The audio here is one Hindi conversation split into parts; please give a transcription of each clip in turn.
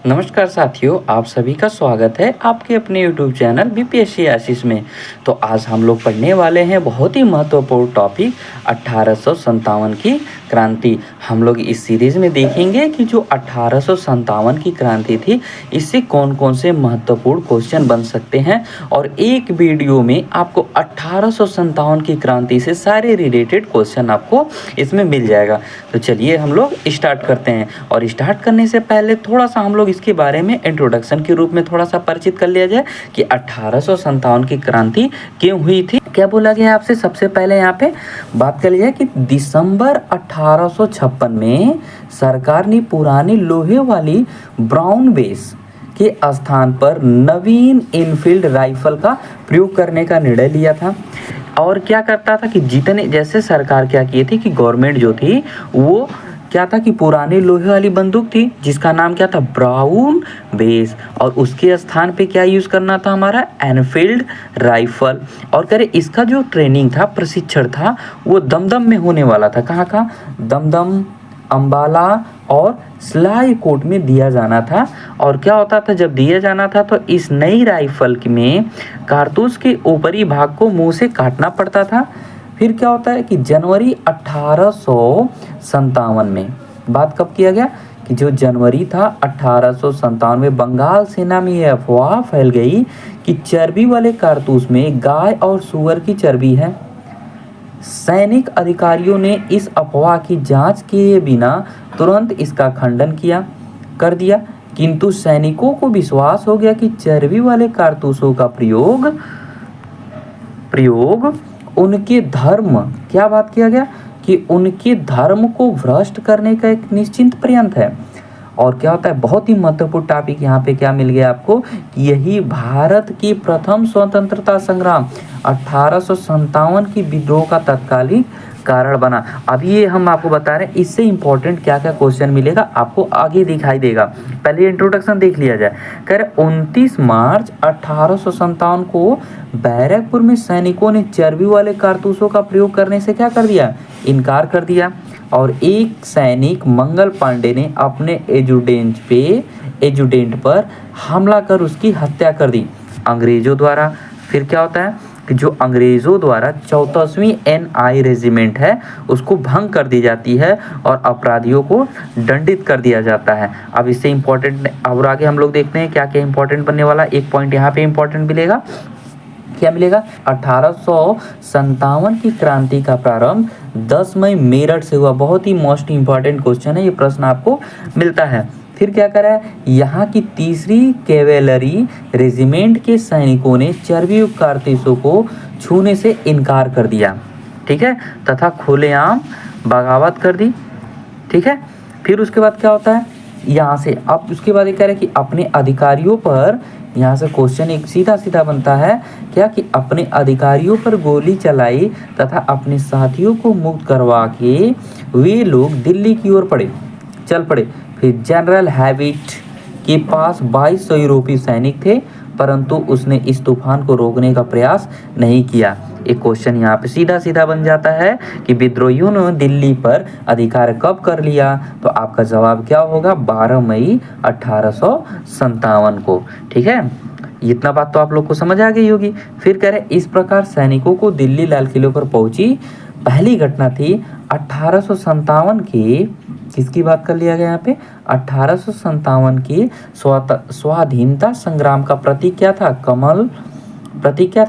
नमस्कार साथियों, आप सभी का स्वागत है आपके अपने यूट्यूब चैनल बीपीएससी आशीष में। तो आज हम लोग पढ़ने वाले हैं बहुत ही महत्वपूर्ण टॉपिक 1857 की क्रांति। हम लोग इस सीरीज़ में देखेंगे कि जो 1857 की क्रांति थी, इससे कौन कौन से महत्वपूर्ण क्वेश्चन बन सकते हैं और एक वीडियो में आपको 1857 की क्रांति से सारे रिलेटेड क्वेश्चन आपको इसमें मिल जाएगा। तो चलिए हम लोग स्टार्ट करते हैं, और स्टार्ट करने से पहले थोड़ा सा हम लोग इसके बारे में इंट्रोडक्शन के रूप में थोड़ा सा परिचित कर लिया जाए कि 1857 की क्रांति क्यों हुई थी। क्या बोला गया आपसे, सबसे पहले यहाँ पे बात कर लिया कि दिसंबर 1856 में सरकार ने पुरानी लोहे वाली ब्राउन बेस के स्थान पर नवीन इनफील्ड राइफल का प्रयोग करने का निर्णय लिया था। और क्या करता था कि जितने, जैसे सरकार क्या की थी कि गवर्नमेंट जो थी वो क्या था कि पुरानी लोहे वाली बंदूक थी जिसका नाम क्या था, ब्राउन बेस, और उसके स्थान पे क्या यूज़ करना था, हमारा एनफील्ड राइफल। और कह रहे इसका जो ट्रेनिंग था, प्रशिक्षण था, वो दमदम में होने वाला था। कहाँ का, दमदम, अंबाला और सिलाईकोट में दिया जाना था। और क्या होता था, जब दिया जाना था तो इस नई राइफल में कारतूस के ऊपरी भाग को मुंह से काटना पड़ता था। फिर क्या होता है कि जनवरी 1857 में, बात कब किया गया कि जो जनवरी था 1857 में, बंगाल सेना में यह अफवाह फैल गई कि चर्बी वाले कारतूस में गाय और सूअर की चर्बी है। सैनिक अधिकारियों ने इस अफवाह की जांच किए बिना तुरंत इसका खंडन कर दिया, किंतु सैनिकों को विश्वास हो गया कि चर्बी वाले कारतूसों का प्रयोग उनके धर्म, क्या बात किया गया कि उनके धर्म को भ्रष्ट करने का एक निश्चित प्रयत्न है। और क्या होता है, बहुत ही महत्वपूर्ण टॉपिक यहाँ पे क्या मिल गया आपको कि यही भारत की प्रथम स्वतंत्रता संग्राम 1857 की विद्रोह का तत्कालीन कारण बना। अब ये हम आपको बता रहे हैं, इससे इंपॉर्टेंट क्या क्या क्वेश्चन मिलेगा आपको आगे दिखाई देगा। पहले इंट्रोडक्शन देख लिया जाए। कह रहे 29 मार्च 1857 को बैरकपुर में सैनिकों ने चर्बी वाले कारतूसों का प्रयोग करने से क्या कर दिया, इनकार कर दिया। और एक सैनिक मंगल पांडे ने अपने एजुडेंट पर हमला कर उसकी हत्या कर दी अंग्रेजों द्वारा। फिर क्या होता है कि जो अंग्रेजों द्वारा 34वीं NI रेजिमेंट है उसको भंग कर दी जाती है और अपराधियों को दंडित कर दिया जाता है। अब इससे इंपॉर्टेंट और आगे हम लोग देखते हैं क्या क्या इंपॉर्टेंट बनने वाला। एक पॉइंट यहाँ पे इंपॉर्टेंट मिलेगा, क्या मिलेगा, 1857 की क्रांति का प्रारंभ 10 मई मेरठ से हुआ। बहुत ही मोस्ट इंपॉर्टेंट क्वेश्चन है, ये प्रश्न आपको मिलता है। फिर क्या करा है, यहाँ की 3री कैवेलरी रेजिमेंट के सैनिकों ने चर्बीयुक्त कारतूसों को छूने से इनकार कर दिया, ठीक है, तथा खुलेआम बगावत कर दी, ठीक है। फिर उसके बाद क्या होता है यहाँ से, अब उसके बाद ये कह रहे हैं कि अपने अधिकारियों पर, यहाँ से क्वेश्चन एक सीधा सीधा बनता है क्या कि अपने अधिकारियों पर गोली चलाई तथा अपने साथियों को मुक्त करवा के वे लोग दिल्ली की ओर चल पड़े। फिर जनरल हैविट के पास 2200 यूरोपीय सैनिक थे, परंतु उसने इस तूफान को रोकने का प्रयास नहीं किया। एक क्वेश्चन यहाँ पे सीधा सीधा बन जाता है कि विद्रोहियों ने दिल्ली पर अधिकार कब कर लिया, तो आपका जवाब क्या होगा, 12 मई 1857 को, ठीक है। इतना बात तो आप लोग को समझ आ गई होगी। फिर कह रहे इस प्रकार सैनिकों को दिल्ली लाल किले पर पहुंची पहली घटना थी 1857 की, किसकी बात कर लिया गया यहाँ पे, 1857 की स्वाधीनता संग्राम का प्रतीक क्या था,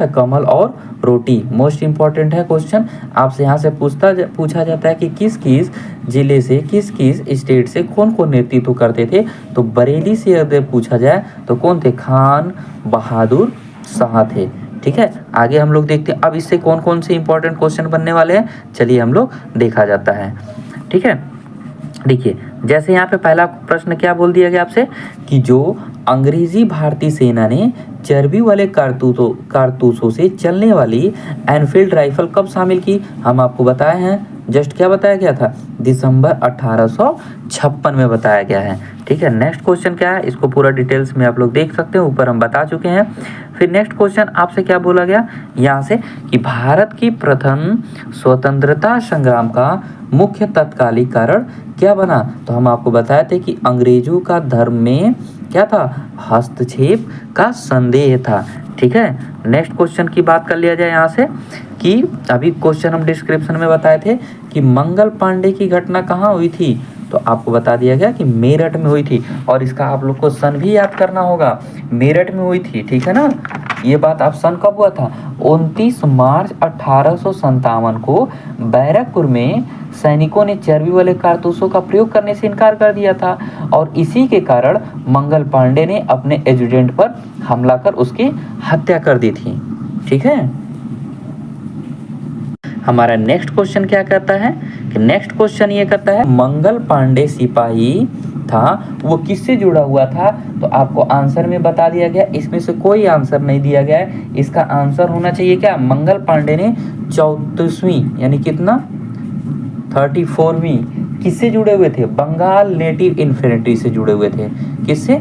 कमल और रोटी। मोस्ट इंपॉर्टेंट है क्वेश्चन, आपसे यहाँ से पूछा जाता है कि किस किस जिले से, किस किस स्टेट से कौन कौन नेतृत्व करते थे। तो बरेली से अगर पूछा जाए तो कौन थे, खान बहादुर शाह थे, ठीक है। आगे हम लोग देखते हैं अब इससे कौन कौन से इंपॉर्टेंट क्वेश्चन बनने वाले हैं, चलिए हम लोग देखा जाता है, ठीक है। देखिए जैसे यहाँ पे पहला प्रश्न क्या बोल दिया गया आपसे कि जो अंग्रेजी भारतीय सेना ने चर्बी वाले कारतूसों से चलने वाली एनफील्ड राइफल कब शामिल की, हम आपको बताए हैं, जस्ट क्या बताया गया था, दिसंबर 1856 में बताया गया है, ठीक है। नेक्स्ट क्वेश्चन क्या है, इसको पूरा डिटेल्स में आप लोग देख सकते हैं, ऊपर हम बता चुके हैं। फिर नेक्स्ट क्वेश्चन आपसे क्या बोला गया यहाँ से कि भारत की प्रथम स्वतंत्रता संग्राम का मुख्य तत्कालिक कारण क्या बना, तो हम आपको बताए थे कि अंग्रेजों का धर्म में क्या था, हस्तक्षेप का संदेह था। ठीक है, नेक्स्ट क्वेश्चन की बात कर लिया जाए यहाँ से कि अभी क्वेश्चन हम डिस्क्रिप्शन में बताए थे कि मंगल पांडे की घटना कहाँ हुई थी, तो आपको बता दिया गया कि मेरठ में हुई थी, और इसका आप लोग को सन भी याद करना होगा, मेरठ में हुई थी। ठीक है ना, ये बात आप सन कब हुआ था, 29 मार्च 1857 को बैरकपुर में सैनिकों ने चर्बी वाले कारतूसों का प्रयोग करने से इनकार कर दिया था, और इसी के कारण मंगल पांडे ने अपने एजुडेंट पर हमला कर उसकी हत्या कर दी थी। ठीक है, हमारा नेक्स्ट क्वेश्चन क्या कहता है कि नेक्स्ट क्वेश्चन ये कहता है मंगल पांडे सिपाही था वो किससे जुड़ा हुआ था, तो आपको आंसर में बता दिया गया, इसमें से कोई आंसर नहीं दिया गया है। इसका आंसर होना चाहिए क्या, मंगल पांडे ने 34वीं यानी कितना 34वीं किससे जुड़े हुए थे, बंगाल नेटिव इन्फेंट्री से जुड़े हुए थे। किससे,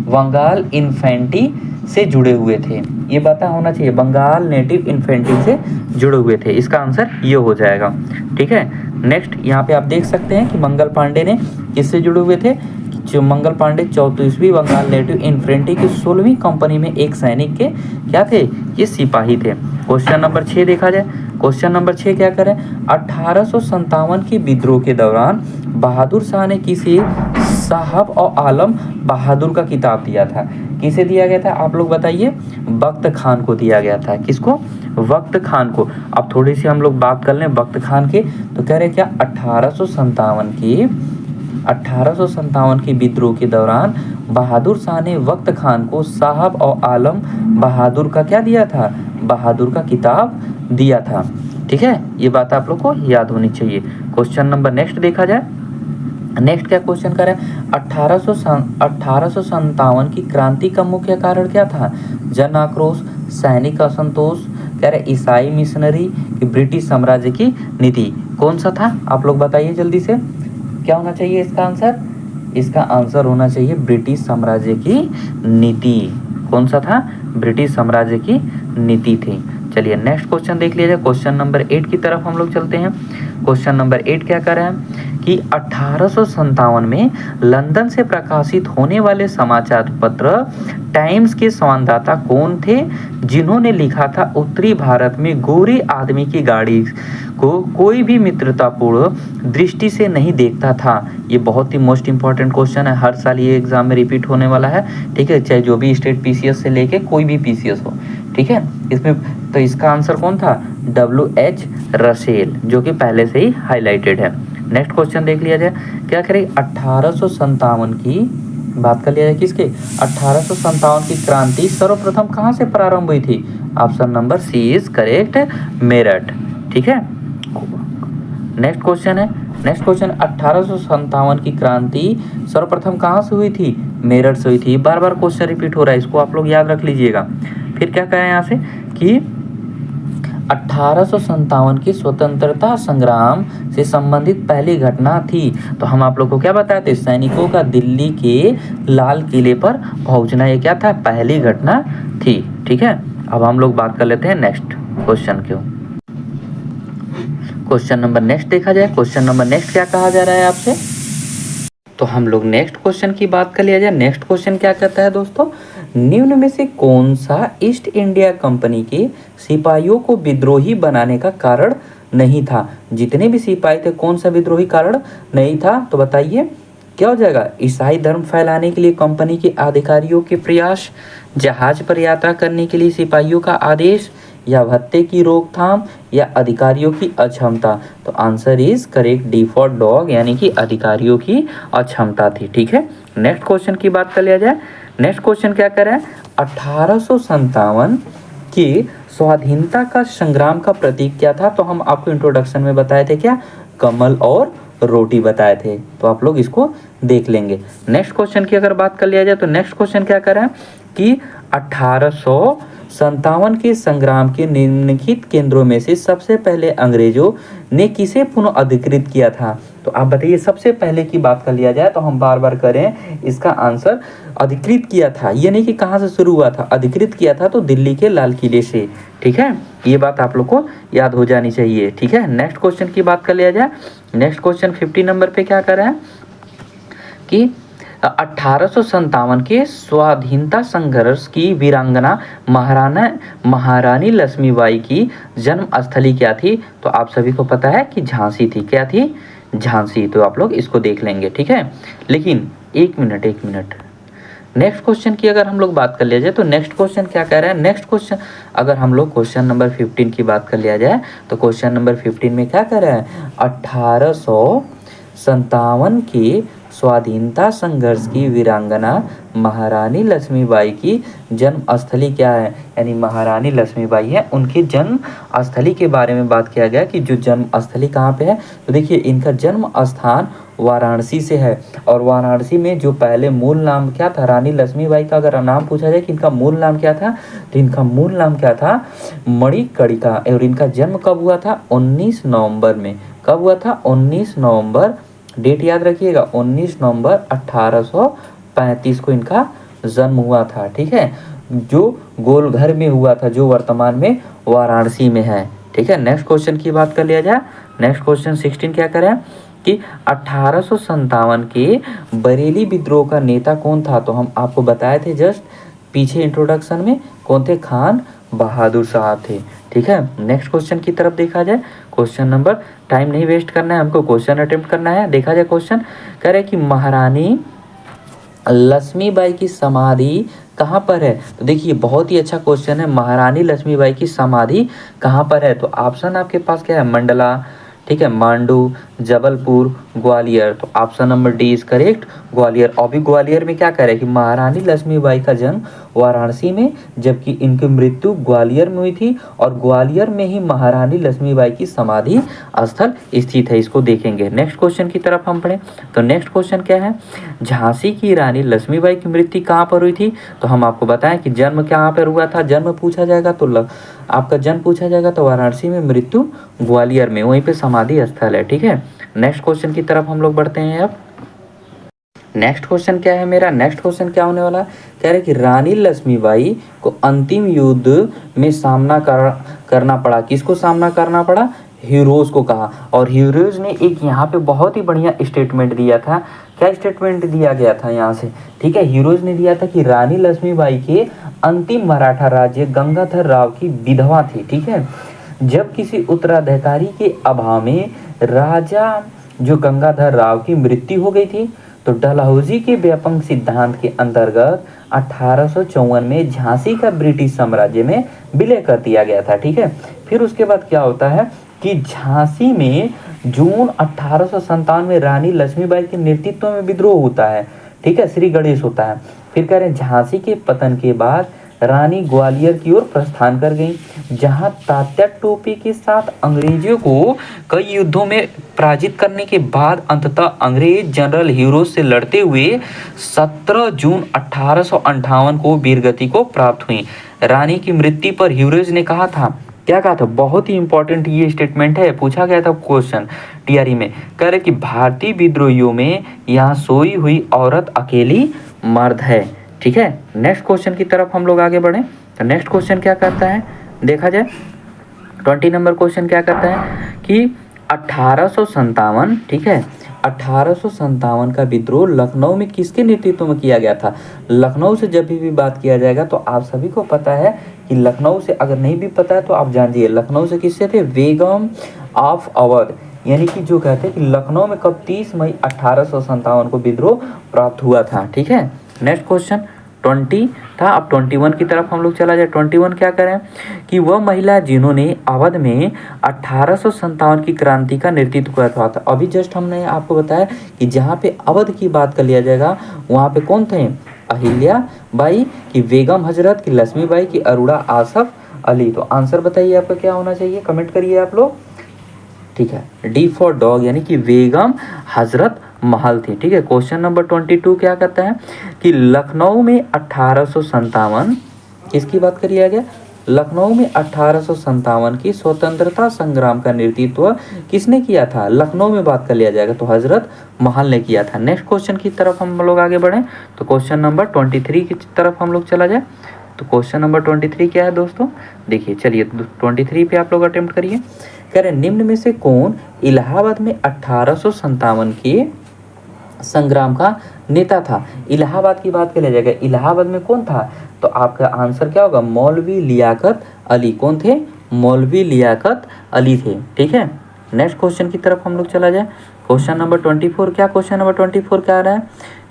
बंगाल इन्फेंट्री से जुड़े हुए थे, ये पता होना चाहिए, बंगाल नेटिव इन्फेंट्री से जुड़े हुए थे। इसका आंसर ये हो जाएगा। ठीक है, नेक्स्ट यहाँ पे आप देख सकते हैं कि मंगल पांडे ने किससे जुड़े हुए थे, जो मंगल पांडे 34वीं बंगाल नेटिव इन्फेंट्री की 16वीं कंपनी में एक सैनिक के क्या थे, ये सिपाही थे। क्वेश्चन नंबर 6 देखा जाए, क्वेश्चन नंबर 6 क्या करें, 1857 की विद्रोह के दौरान बहादुर शाह ने किसी साहब और आलम बहादुर का किताब दिया था, किसे दिया गया था आप लोग बताइए, वक्त खान को दिया गया था। किसको, वक्त खान को। अब थोड़ी सी हम लोग बात कर लें वक्त खान के, तो कह रहे क्या 1857 की विद्रोह के दौरान बहादुर शाह ने वक्त खान को साहब और आलम बहादुर का क्या दिया था, बहादुर का किताब दिया था। ठीक है, ये बात आप लोग को याद होनी चाहिए। क्वेश्चन नंबर नेक्स्ट देखा जाए, नेक्स्ट क्या क्वेश्चन करें, 1857 की क्रांति का मुख्य कारण क्या था, जन आक्रोश, सैनिक असंतोष, कह रहे ईसाई मिशनरी कि ब्रिटिश साम्राज्य की नीति, कौन सा था आप लोग बताइए जल्दी से, क्या होना चाहिए इसका आंसर, इसका आंसर होना चाहिए ब्रिटिश साम्राज्य की नीति। कौन सा था, ब्रिटिश साम्राज्य की नीति थी। चलिए नेक्स्ट क्वेश्चन देख लीजिए, क्वेश्चन नंबर 8 की तरफ हम लोग चलते हैं। क्वेश्चन नंबर 8 क्या कर रहे हैं कि 1857 में लंदन से प्रकाशित होने वाले समाचार पत्र टाइम्स के संवाददाता कौन थे, जिन्होंने लिखा था उत्तरी भारत में गोरे आदमी की गाड़ी को कोई भी मित्रतापूर्ण दृष्टि से नहीं देखता था। ये बहुत ही मोस्ट इंपॉर्टेंट क्वेश्चन है, हर साल ये एग्जाम में रिपीट होने वाला है। ठीक है, चाहे जो भी स्टेट पीसीएस से लेके कोई भी पीसीएस हो। ठीक है, इसमें तो इसका आंसर कौन था, WH रसेल, जो कि पहले से ही हाईलाइटेड है। नेक्स्ट क्वेश्चन देख लिया जाए, क्या करें 1857 की बात कर लिया जाए, किसके 1857 की क्रांति सर्वप्रथम कहाँ से प्रारंभ हुई थी, option number C is correct, Meerut. ठीक है, नेक्स्ट क्वेश्चन है, नेक्स्ट क्वेश्चन 1857 की क्रांति सर्वप्रथम कहाँ से हुई थी, मेरठ से हुई थी। बार बार क्वेश्चन रिपीट हो रहा है, इसको आप लोग याद रख लीजिएगा। फिर क्या कहें यहाँ से कि 1857 की स्वतंत्रता संग्राम से संबंधित पहली घटना थी, तो हम आप लोग को क्या बताए थे, सैनिकों का दिल्ली के लाल किले पर पहुंचना, ये क्या था, पहली घटना थी। ठीक है, अब हम लोग बात कर लेते हैं नेक्स्ट क्वेश्चन क्यों। क्वेश्चन नंबर नेक्स्ट देखा जाए, क्वेश्चन नंबर नेक्स्ट क्या कहा जा रहा है आपसे, तो हम लोग नेक्स्ट क्वेश्चन की बात कर लिया जाए। नेक्स्ट क्वेश्चन क्या कहता है दोस्तों, निम्न में से कौन सा ईस्ट इंडिया कंपनी के सिपाहियों को विद्रोही बनाने का कारण नहीं था, जितने भी सिपाही थे कौन सा विद्रोही कारण नहीं था, तो बताइए क्या हो जाएगा, ईसाई धर्म फैलाने के लिए कंपनी के अधिकारियों के प्रयास, जहाज पर यात्रा करने के लिए सिपाहियों का आदेश, या भत्ते की रोकथाम, या अधिकारियों की अक्षमता। तो answer is correct, D for dog, यानी कि अधिकारियों की अक्षमता थी। ठीक है, नेक्स्ट क्वेश्चन की बात कर लिया जाए। नेक्स्ट क्वेश्चन क्या कर रहा है, 1857 के स्वाधीनता का संग्राम का प्रतीक क्या था, तो हम आपको इंट्रोडक्शन में बताए थे क्या, कमल और रोटी बताए थे, तो आप लोग इसको देख लेंगे। नेक्स्ट क्वेश्चन की अगर बात कर लिया जाए, तो नेक्स्ट क्वेश्चन क्या कर रहा है कि 1857 के संग्राम के निम्नलिखित केंद्रों में से सबसे पहले अंग्रेजों ने किसे पुनः अधिकृत किया था, तो आप बताइए। सबसे पहले की बात कर लिया जाए तो हम बार बार करें, इसका आंसर अधिकृत किया था, ये नहीं कि कहाँ से शुरू हुआ था, अधिकृत किया था तो दिल्ली के लाल किले से। ठीक है, ये बात आप लोग को याद हो जानी चाहिए। ठीक है, नेक्स्ट क्वेश्चन की बात कर लिया जाए। नेक्स्ट क्वेश्चन 50 नंबर पे क्या कर रहा है कि 1857 के स्वाधीनता संघर्ष की वीरांगना महारानी लक्ष्मीबाई की जन्म स्थली क्या थी? तो आप सभी को पता है कि झांसी थी। क्या थी? झांसी। तो आप लोग इसको देख लेंगे, ठीक है। लेकिन एक मिनट, नेक्स्ट क्वेश्चन की अगर हम लोग बात कर लिया जाए तो नेक्स्ट क्वेश्चन क्या कह रहा है? नेक्स्ट क्वेश्चन अगर हम लोग क्वेश्चन नंबर 15 की बात कर लिया जाए तो क्वेश्चन नंबर 15 में क्या कह रहा है? 1857 के स्वाधीनता संघर्ष की वीरांगना महारानी लक्ष्मीबाई की जन्म स्थली क्या है? यानी महारानी लक्ष्मीबाई है, उनकी जन्म स्थली के बारे में बात किया गया कि जो जन्म स्थली कहाँ पे है। तो देखिए इनका जन्म स्थान वाराणसी से है। और वाराणसी में जो पहले मूल नाम क्या था? रानी लक्ष्मीबाई का अगर नाम पूछा जाए कि इनका मूल नाम क्या था, तो इनका मूल नाम क्या था? मणिकर्णिका। और इनका जन्म कब हुआ था? 19 नवंबर में। कब हुआ था? 19 नवंबर। डेट याद रखिएगा, 19 नवंबर 1835 को इनका जन्म हुआ था, ठीक है। जो गोलघर में हुआ था, जो वर्तमान में वाराणसी में है, ठीक है। नेक्स्ट क्वेश्चन की बात कर लिया जाए। नेक्स्ट क्वेश्चन 16 क्या करें कि 1857 के बरेली विद्रोह का नेता कौन था? तो हम आपको बताए थे जस्ट पीछे इंट्रोडक्शन में, कौन थे? खान बहादुर साहब थे, ठीक है। नेक्स्ट क्वेश्चन की तरफ देखा जाए। क्वेश्चन नंबर, टाइम नहीं वेस्ट करना है, हमको क्वेश्चन अटेम्प्ट करना है। देखा जाए क्वेश्चन कह रहे कि महारानी लक्ष्मीबाई की समाधि कहाँ पर है? तो देखिए बहुत ही अच्छा क्वेश्चन है। महारानी लक्ष्मीबाई की समाधि कहाँ पर है? तो ऑप्शन आपके पास क्या है? मंडला, ठीक है, मांडू, जबलपुर, ग्वालियर। तो option number D is correct, Gwalior. और भी ग्वालियर में क्या कह रहे हैं कि महारानी लक्ष्मीबाई का जन्म वाराणसी में, जबकि इनकी मृत्यु ग्वालियर में हुई थी। और ग्वालियर में ही महारानी लक्ष्मीबाई की समाधि स्थल स्थित है। इसको देखेंगे। नेक्स्ट क्वेश्चन की तरफ हम पढ़ें तो नेक्स्ट क्वेश्चन क्या है? झांसी की रानी लक्ष्मीबाई की मृत्यु कहाँ पर हुई थी? तो हम आपको बताएं कि जन्म कहाँ पर हुआ था। जन्म पूछा जाएगा तो आपका जन्म पूछा जाएगा तो वाराणसी में, मृत्यु ग्वालियर में, वहीं पे समाधि स्थल है, ठीक है। नेक्स्ट क्वेश्चन की तरफ हम लोग बढ़ते हैं। अब नेक्स्ट क्वेश्चन क्या है मेरा? नेक्स्ट क्वेश्चन क्या होने वाला? कह रहे कि रानी लक्ष्मीबाई को अंतिम युद्ध में सामना करना पड़ा। किसको सामना करना पड़ा? हीरोज को कहा। और हीरोज ने एक यहाँ पे बहुत ही बढ़िया स्टेटमेंट दिया था। क्या स्टेटमेंट दिया गया था यहाँ से? ठीक है, हीरोज ने दिया था कि रानी लक्ष्मीबाई के अंतिम मराठा राज्य गंगाधर राव की विधवा थी, ठीक है। जब किसी उत्तराधिकारी के अभाव में राजा जो गंगाधर राव की मृत्यु हो गई थी, तो डलहौजी के व्यापक सिद्धांत के अंतर्गत 1854 में झांसी का ब्रिटिश साम्राज्य में विलय कर दिया गया था, ठीक है। फिर उसके बाद क्या होता है कि झांसी में जून 1857 में रानी लक्ष्मीबाई के नेतृत्व में विद्रोह होता है, ठीक है, श्री गणेश होता है। फिर कह रहे हैं झांसी के पतन के बाद रानी ग्वालियर की ओर प्रस्थान कर गई, जहां तात्या टोपे के साथ अंग्रेजों को कई युद्धों में पराजित करने के बाद अंततः अंग्रेज जनरल हीरोज से लड़ते हुए 17 जून 1858 को वीरगति को प्राप्त हुई। रानी की मृत्यु पर हीरोज ने कहा था, क्या कहा था? बहुत ही इंपॉर्टेंट ये स्टेटमेंट है, पूछा गया था क्वेश्चन टीआरई में। कह रहे कि भारतीय विद्रोहियों में यहाँ सोई हुई औरत अकेली मर्द है, ठीक है। नेक्स्ट क्वेश्चन की तरफ हम लोग आगे बढ़े तो नेक्स्ट क्वेश्चन क्या कहता है? देखा जाए 20 नंबर क्वेश्चन क्या कहता है कि 1857, ठीक है, 1857 का विद्रोह लखनऊ में किसके नेतृत्व में किया गया था? लखनऊ से जब भी बात किया जाएगा तो आप सभी को पता है कि लखनऊ से, अगर नहीं भी पता है तो आप जानिए, लखनऊ से किससे थे? बेगम ऑफ अवध। यानी कि जो कहते हैं कि लखनऊ में कब 30 मई 1857 को विद्रोह प्राप्त हुआ था, ठीक है। नेक्स्ट क्वेश्चन 20 था। अब 21 की तरफ हम लोग चला जाए। 21 क्या करें कि वह महिला जिन्होंने अवध में 1857 की क्रांति का नेतृत्व किया था। अभी जस्ट हमने आपको बताया कि जहाँ पे अवध की बात कर लिया जाएगा वहाँ पे कौन थे? अहिल्या बाई की बेगम हजरत की लक्ष्मीबाई की अरोड़ा आसफ अली। तो आंसर बताइए आपका क्या होना चाहिए, कमेंट करिए आप लोग, ठीक है। डी फॉर डॉग यानी कि बेगम हजरत महल थी, ठीक है। क्वेश्चन नंबर 22 क्या कहता है कि लखनऊ में 1857 किसकी बात करिए गया? लखनऊ में 1857 की स्वतंत्रता संग्राम का नेतृत्व किसने किया था? लखनऊ में बात कर लिया जाएगा तो हजरत महल ने किया था। नेक्स्ट क्वेश्चन की तरफ हम लोग आगे बढ़े तो क्वेश्चन नंबर 23 की तरफ हम लोग चला जाए। तो क्वेश्चन नंबर 23 क्या है दोस्तों? देखिए चलिए 23 पे आप लोग अटेम्प्ट करिए। कह रहे निम्न में से कौन इलाहाबाद में 1857 के संग्राम का नेता था। इलाहाबाद की बात कर लिया जाएगा, इलाहाबाद में कौन था, तो आपका आंसर क्या होगा, मौलवी लियाकत अली। कौन थे, मौलवी लियाकत अली थे। ठीक है, नेक्स्ट क्वेश्चन की तरफ हम लोग चला जाए। क्वेश्चन नंबर 24, क्या क्वेश्चन नंबर 24 क्या आ रहा है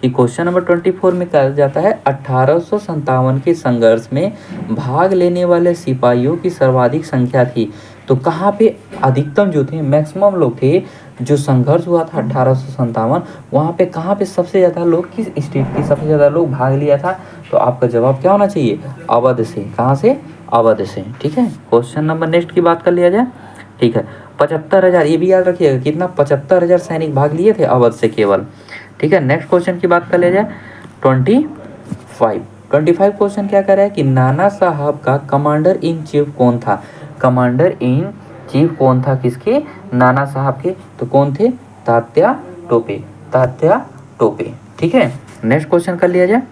कि क्वेश्चन नंबर 24 में कहा जाता है 1857 के संघर्ष में भाग लेने वाले सिपाहियों की सर्वाधिक संख्या थी। तो कहाँ पे अधिकतम जो थे, मैक्सिमम लोग थे, जो संघर्ष हुआ था 1857, वहाँ पे कहाँ पे सबसे ज़्यादा लोग, किस स्टेट की सबसे ज़्यादा लोग भाग लिया था, तो आपका जवाब क्या होना चाहिए, अवध से। कहाँ से, अवध से। ठीक है, क्वेश्चन नंबर नेक्स्ट की बात कर लिया जाए। ठीक है, 75,000, ये भी याद रखिएगा कितना, 75,000 सैनिक भाग लिए थे अवध से केवल। ठीक है, नेक्स्ट क्वेश्चन की बात कर लिया जाए। 25 क्वेश्चन क्या कर रहा है कि नाना साहब का कमांडर इन चीफ कौन था। कमांडर इन चीफ कौन था किसके, नाना साहब के, तो कौन थे, तात्या टोपे, तात्या टोपे। ठीक है, नेक्स्ट क्वेश्चन कर लिया जाए।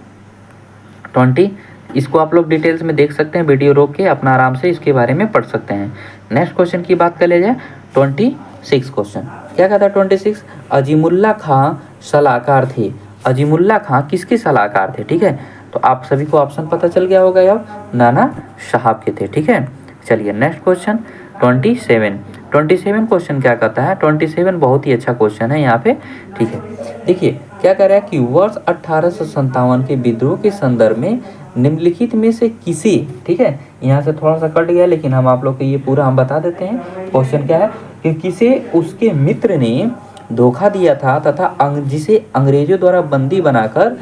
20, इसको आप लोग डिटेल्स में देख सकते हैं, वीडियो रोक के अपना आराम से इसके बारे में पढ़ सकते हैं। नेक्स्ट क्वेश्चन की बात कर लिया जाए। 26 क्वेश्चन क्या कहता है, 26, अजीमुल्ला खां सलाहकार थे। अजीमुल्ला खां किसके सलाहकार थे। ठीक है, तो आप सभी को ऑप्शन पता चल गया होगा, यार नाना साहब के थे। ठीक है, चलिए नेक्स्ट क्वेश्चन 27 क्वेश्चन क्या कहता है, 27 बहुत ही अच्छा क्वेश्चन है यहाँ पे। ठीक है, देखिए क्या कह रहा है कि वर्ष 1857 के विद्रोह के संदर्भ में निम्नलिखित में से किसे, ठीक है, यहाँ से थोड़ा सा कट गया लेकिन हम आप लोग को ये पूरा हम बता देते हैं। क्वेश्चन क्या है कि किसे उसके मित्र ने धोखा दिया था तथा जिसे अंग्रेजों द्वारा बंदी बनाकर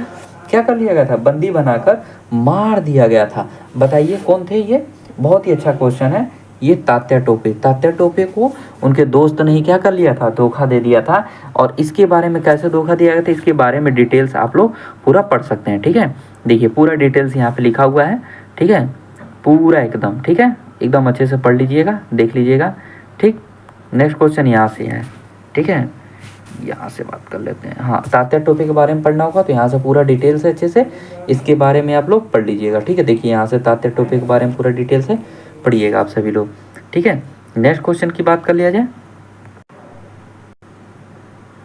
क्या कर लिया गया था, बंदी बनाकर मार दिया गया था। बताइए कौन थे ये, बहुत ही अच्छा क्वेश्चन है ये, तात्या टोपे। तात्या टोपे को उनके दोस्त ने ही क्या कर लिया था, धोखा दे दिया था। और इसके बारे में कैसे धोखा दिया गया था, इसके बारे में डिटेल्स आप लोग पूरा पढ़ सकते हैं। ठीक है, देखिए पूरा डिटेल्स यहाँ पे लिखा हुआ है। ठीक है, पूरा एकदम, ठीक है, एकदम अच्छे से पढ़ लीजिएगा, देख लीजिएगा। ठीक, नेक्स्ट क्वेश्चन यहाँ से है। ठीक है, यहाँ से बात कर लेते हैं। हाँ, तात्या टोपे के बारे में पढ़ना होगा तो यहाँ से पूरा डिटेल्स है, अच्छे से इसके बारे में आप लोग पढ़ लीजिएगा। ठीक है, देखिए यहाँ से तात्या टोपे के बारे में पूरा डिटेल्स है, पढ़िएगा आप सभी लोग। ठीक है, नेक्स्ट क्वेश्चन की बात कर लिया जाए।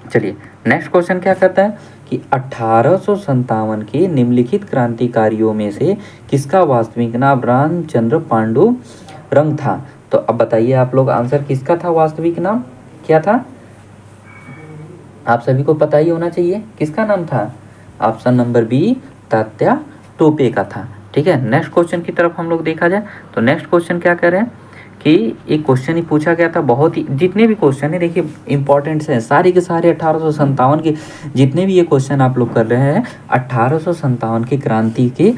चलिए नेक्स्ट क्वेश्चन क्या कहता है कि 1857 के निम्नलिखित क्रांतिकारियों में से किसका वास्तविक नाम रामचंद्र पांडु रंग था। तो अब बताइए आप लोग, आंसर किसका था, वास्तविक नाम क्या था, आप सभी को पता ही होना चाहिए किसका नाम था। Option number B, Tatya Tope का था। ठीक है, नेक्स्ट क्वेश्चन की तरफ हम लोग देखा जाए तो नेक्स्ट क्वेश्चन क्या कह रहे हैं कि एक क्वेश्चन ही पूछा गया था, बहुत ही, जितने भी क्वेश्चन है देखिए इंपॉर्टेंट हैं सारे के सारे। 1857 के जितने भी ये क्वेश्चन आप लोग कर रहे हैं, 1857 की क्रांति के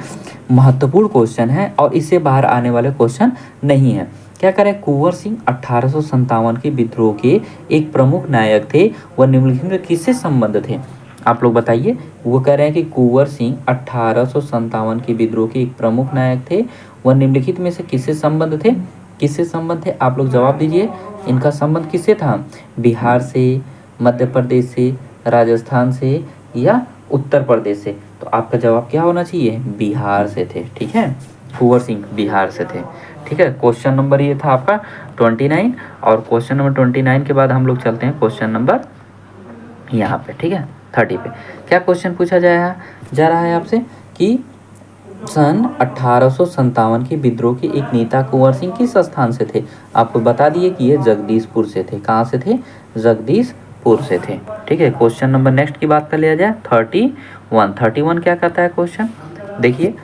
महत्वपूर्ण क्वेश्चन हैं और इससे बाहर आने वाले क्वेश्चन नहीं है। क्या करें, कुंवर सिंह 1857 के विद्रोह के एक प्रमुख नायक थे, वह निम्नलिखित में किससे संबंध थे। आप लोग बताइए, वो कह रहे हैं कि कुंवर सिंह 1857 के विद्रोह के एक प्रमुख नायक थे, वह निम्नलिखित में से किससे संबंध थे, किससे संबंध थे, आप लोग जवाब दीजिए। इनका संबंध किससे था, बिहार से, मध्य प्रदेश से, राजस्थान से या उत्तर प्रदेश से। तो आपका जवाब क्या होना चाहिए, बिहार से थे। ठीक है, कुंवर सिंह बिहार से थे। ठीक है, क्वेश्चन नंबर ये था आपका 29। और क्वेश्चन नंबर 29 के बाद हम लोग चलते हैं क्वेश्चन नंबर यहाँ पे। ठीक है, 30 पे क्या क्वेश्चन पूछा जा रहा है आपसे कि सन 1857 के विद्रोह के एक नेता कुंवर सिंह किस स्थान से थे। आपको बता दिए कि ये जगदीशपुर से थे। कहाँ से थे, जगदीशपुर से थे। ठीक है, क्वेश्चन नंबर नेक्स्ट की बात कर लिया जाए। 31 क्या कहता है क्वेश्चन, देखिए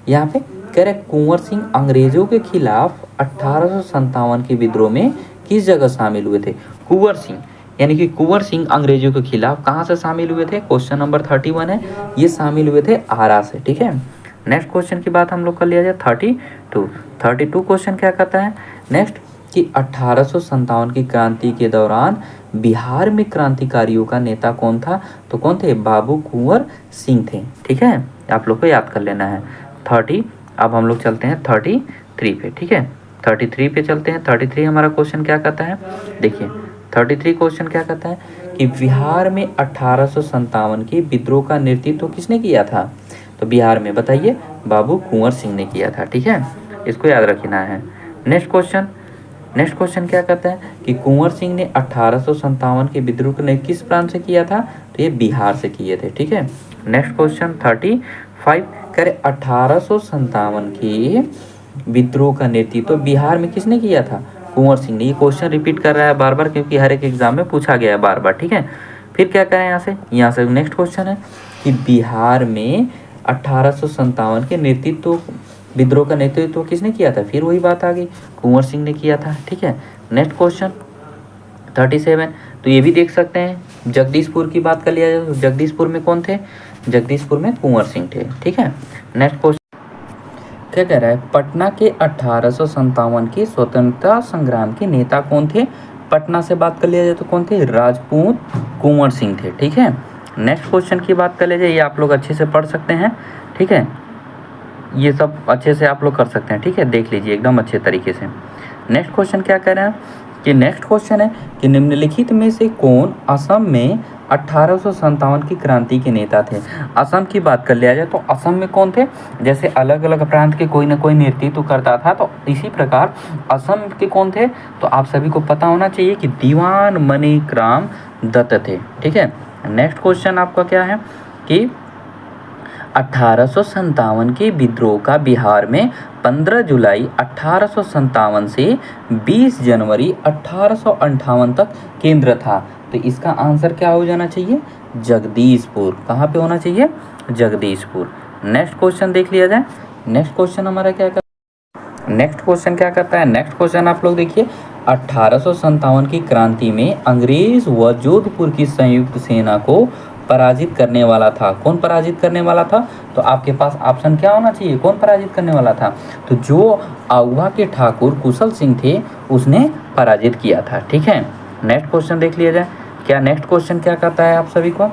यहाँ पे कह रहे कुंवर सिंह अंग्रेजों के खिलाफ 1857 के विद्रोह में किस जगह शामिल हुए थे। कुंवर सिंह यानी कि कुंवर सिंह अंग्रेजों के खिलाफ कहाँ से शामिल हुए थे, क्वेश्चन नंबर 31 है, ये शामिल हुए थे आरा से। ठीक है, नेक्स्ट क्वेश्चन की बात हम लोग कर लिया जाए। 32 क्वेश्चन क्या कहता है नेक्स्ट कि 1857 की क्रांति के दौरान बिहार में क्रांतिकारियों का नेता कौन था। तो कौन थे, बाबू कुंवर सिंह थे। ठीक है, आप लोग को याद कर लेना है। 30, अब हम लोग चलते हैं 33 पे। ठीक है, 33 पे चलते हैं। 33 हमारा क्वेश्चन क्या कहता है, देखिए 33 क्वेश्चन क्या कहता है कि बिहार में 1857 के विद्रोह का नेतृत्व किसने किया था। तो बिहार में बताइए, बाबू कुंवर सिंह ने किया था। ठीक है, इसको याद रखना है। नेक्स्ट क्वेश्चन नेक्स्ट क्वेश्चन क्या कहता है कि कुंवर सिंह ने 1857 के विद्रोह ने किस प्रांत से किया था, तो ये बिहार से किए थे। ठीक है, नेक्स्ट क्वेश्चन 35 करे 1857 के विद्रोह का नेतृत्व तो बिहार में किसने किया था, कुंवर सिंह ने। ये क्वेश्चन रिपीट कर रहा है बार बार क्योंकि हर एक एग्जाम में पूछा गया है बार बार। ठीक है, फिर क्या करें यहाँ से नेक्स्ट क्वेश्चन है कि बिहार में 1857 के नेतृत्व विद्रोह का नेतृत्व किसने किया था, फिर वही बात आ गई, कुंवर सिंह ने किया था। ठीक है, नेक्स्ट क्वेश्चन 37 तो ये भी देख सकते हैं जगदीशपुर की बात कर लिया जाए तो जगदीशपुर में कौन थे, जगदीशपुर में कुंवर सिंह थे। ठीक है, नेक्स्ट क्वेश्चन क्या कह रहा है, पटना के 1857 के स्वतंत्रता संग्राम के नेता कौन थे, पटना से बात कर लिया जाए तो कौन थे, राजपूत कुंवर सिंह थे। ठीक है, नेक्स्ट क्वेश्चन की बात कर लिया जाए, ये आप लोग अच्छे से पढ़ सकते हैं। ठीक है, ये सब अच्छे से आप लोग कर सकते हैं। ठीक है, देख लीजिए एकदम अच्छे तरीके से। नेक्स्ट क्वेश्चन क्या कह रहे हैं कि नेक्स्ट क्वेश्चन है कि निम्नलिखित में से कौन असम में 1857 की क्रांति के नेता थे। असम की बात कर लिया जाए तो असम में कौन थे, जैसे अलग अलग प्रांत के कोई ना कोई नेतृत्व करता था, तो इसी प्रकार असम के कौन थे, तो आप सभी को पता होना चाहिए कि दीवान मणिराम दत्त थे। ठीक है, नेक्स्ट क्वेश्चन आपका क्या है कि 1857 के विद्रोह का बिहार में 15 जुलाई 1857 से 20 जनवरी 1858 तक केंद्र था। तो इसका आंसर क्या हो जाना चाहिए, जगदीशपुर। कहाँ पे होना चाहिए, जगदीशपुर। नेक्स्ट क्वेश्चन देख लिया जाए। नेक्स्ट क्वेश्चन हमारा क्या नेक्स्ट क्वेश्चन क्या करता है, नेक्स्ट क्वेश्चन आप लोग देखिए 1857 की क्रांति में अंग्रेज व जोधपुर की संयुक्त सेना को पराजित करने वाला था। कौन पराजित करने वाला था, तो आपके पास ऑप्शन क्या होना चाहिए, कौन पराजित करने वाला था, तो जो आउवा के ठाकुर कुशल सिंह थे उसने पराजित किया था। ठीक है, नेक्स्ट क्वेश्चन देख लिया जाए। क्या नेक्स्ट क्वेश्चन क्या कहता है आप सभी को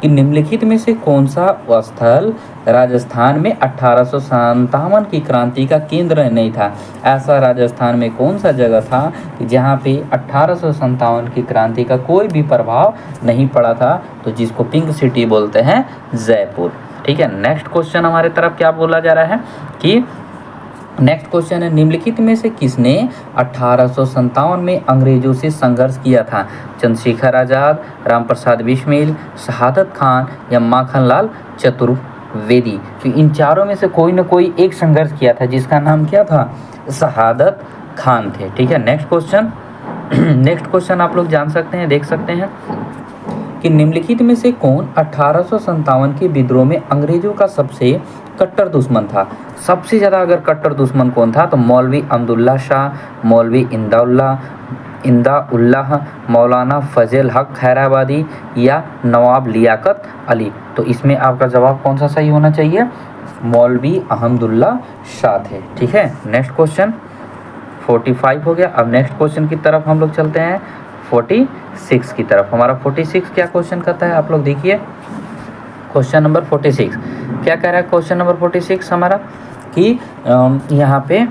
कि निम्नलिखित में से कौन सा स्थल राजस्थान में 1857 की क्रांति का केंद्र नहीं था। ऐसा राजस्थान में कौन सा जगह था कि जहाँ पे 1857 की क्रांति का कोई भी प्रभाव नहीं पड़ा था, तो जिसको पिंक सिटी बोलते हैं, जयपुर। ठीक है, नेक्स्ट क्वेश्चन हमारे तरफ क्या बोला जा रहा है कि नेक्स्ट क्वेश्चन है निम्नलिखित में से किसने 1857 में अंग्रेजों से संघर्ष किया था, चंद्रशेखर आज़ाद, रामप्रसाद बिस्मिल, शहादत खान या माखनलाल चतुर्वेदी। तो इन चारों में से कोई ना कोई एक संघर्ष किया था जिसका नाम क्या था, शहादत खान थे। ठीक है, नेक्स्ट क्वेश्चन नेक्स्ट क्वेश्चन आप लोग जान सकते हैं, देख सकते हैं कि निम्नलिखित में से कौन 1857 के विद्रोह में अंग्रेजों का सबसे कट्टर दुश्मन था। सबसे ज़्यादा अगर कट्टर दुश्मन कौन था, तो मौलवी अब्दुल्ला शाह, मौलवी इंदाउल्लाह, मौलाना फजल हक खैराबादी या नवाब लियाकत अली। तो इसमें आपका जवाब कौन सा सही होना चाहिए, मौलवी अहमदुल्ला शाह थे। ठीक है, नेक्स्ट क्वेश्चन 45 हो गया। अब नेक्स्ट क्वेश्चन की तरफ हम लोग चलते हैं 46 की तरफ। हमारा 46 क्या क्वेश्चन करता है, आप लोग देखिए क्वेश्चन नंबर 46 क्या कह रहा है। क्वेश्चन नंबर 46 हमारा कि यहाँ पे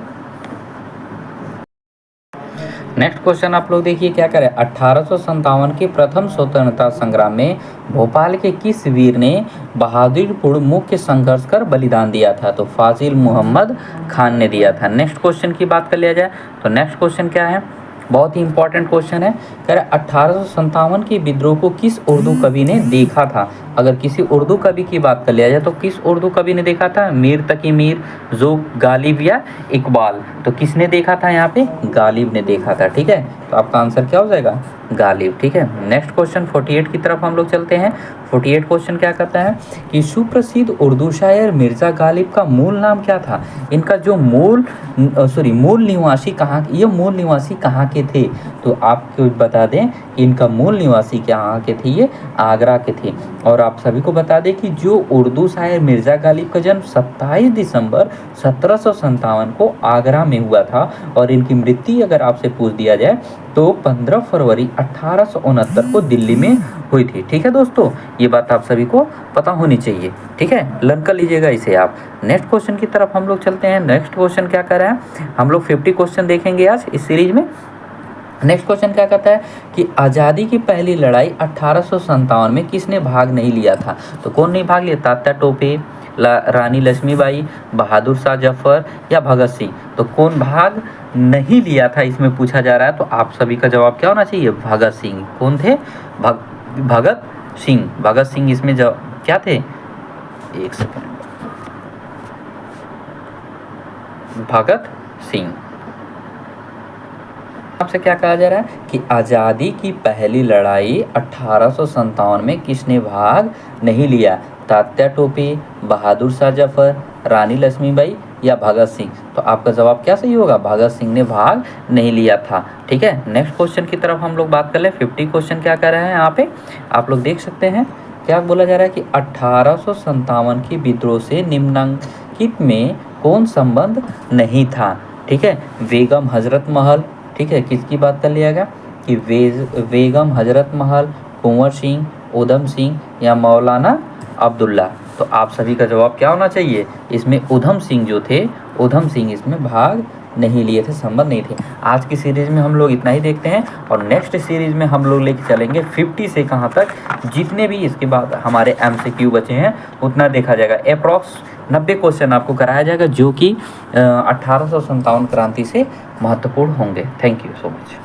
नेक्स्ट क्वेश्चन आप लोग देखिए क्या करें, 1857 के प्रथम स्वतंत्रता संग्राम में भोपाल के किस वीर ने बहादुरपुर मुख्य संघर्ष कर बलिदान दिया था, तो फाजिल मोहम्मद खान ने दिया था। नेक्स्ट क्वेश्चन की बात कर लिया जाए तो नेक्स्ट क्वेश्चन क्या है, बहुत ही इंपॉर्टेंट क्वेश्चन है। कह रहे 1857 के विद्रोह को किस उर्दू कवि ने देखा था। अगर किसी उर्दू कवि की बात कर लिया जाए तो किस उर्दू कवि ने देखा था, मीर तकी मीर, जो गालिब या इकबाल। तो किसने देखा था, यहाँ पे गालिब ने देखा था। ठीक है, तो आपका आंसर क्या हो जाएगा, गालिब। ठीक है, नेक्स्ट क्वेश्चन 48 की तरफ हम लोग चलते हैं। 48 क्वेश्चन क्या कहता है कि सुप्रसिद्ध उर्दू शायर मिर्ज़ा गालिब का मूल नाम क्या था। इनका जो मूल निवासी कहाँ, ये मूल निवासी कहाँ के थे, तो आपको बता दें कि इनका मूल निवासी कहाँ के थे, ये आगरा के थे। और आप सभी को बता दें कि जो उर्दू शायर मिर्ज़ा गालिब का जन्म 27 दिसंबर 1757 को आगरा में हुआ था और इनकी मृत्यु अगर आपसे पूछ दिया जाए तो 15 फरवरी 1869 को दिल्ली में हुई थी। ठीक है दोस्तों, ये बात आप सभी को पता होनी चाहिए। ठीक है, लर्न कर लीजिएगा इसे आप। नेक्स्ट क्वेश्चन की तरफ हम लोग चलते हैं। नेक्स्ट क्वेश्चन क्या कर रहा है, हम लोग 50 क्वेश्चन देखेंगे आज इस सीरीज में। नेक्स्ट क्वेश्चन क्या कहता है कि आज़ादी की पहली लड़ाई 1857 में किसने भाग नहीं लिया था, तो कौन नहीं भाग लिया, तात्या टोपे, रानी लक्ष्मीबाई, बहादुर शाह जफर या भगत सिंह। तो कौन भाग नहीं लिया था इसमें पूछा जा रहा है, तो आप सभी का जवाब क्या होना चाहिए? भगत सिंह। कौन थे? भगत सिंह। भगत सिंह इसमें क्या थे? एक सेकंड, भगत सिंह। आपसे क्या कहा जा रहा है कि आज़ादी की पहली लड़ाई 1857 में किसने भाग नहीं लिया? तात्या टोपे, बहादुर शाह जफर, रानी लक्ष्मीबाई या भगत सिंह। तो आपका जवाब क्या सही होगा? भगत सिंह ने भाग नहीं लिया था। ठीक है, नेक्स्ट क्वेश्चन की तरफ हम लोग बात कर ले। 50 क्वेश्चन क्या कर रहे हैं यहाँ पे आप लोग देख सकते हैं। क्या बोला जा रहा है कि 1857 की विद्रोह से निम्नलिखित में कौन संबंध नहीं था? ठीक है, बेगम हजरत महल। ठीक है, किसकी बात कर लिया गया कि बेगम हजरत महल, कुंवर सिंह, उधम सिंह या मौलाना अब्दुल्ला। तो आप सभी का जवाब क्या होना चाहिए? इसमें उधम सिंह जो थे, उधम सिंह इसमें भाग नहीं लिए थे, संबंध नहीं थे। आज की सीरीज में हम लोग इतना ही देखते हैं और नेक्स्ट सीरीज में हम लोग लेके चलेंगे 50 से कहाँ तक, जितने भी इसके बाद हमारे MCQ बचे हैं उतना देखा जाएगा। अप्रॉक्स 90 क्वेश्चन आपको कराया जाएगा जो कि 1857 क्रांति से महत्वपूर्ण होंगे। Thank you so much.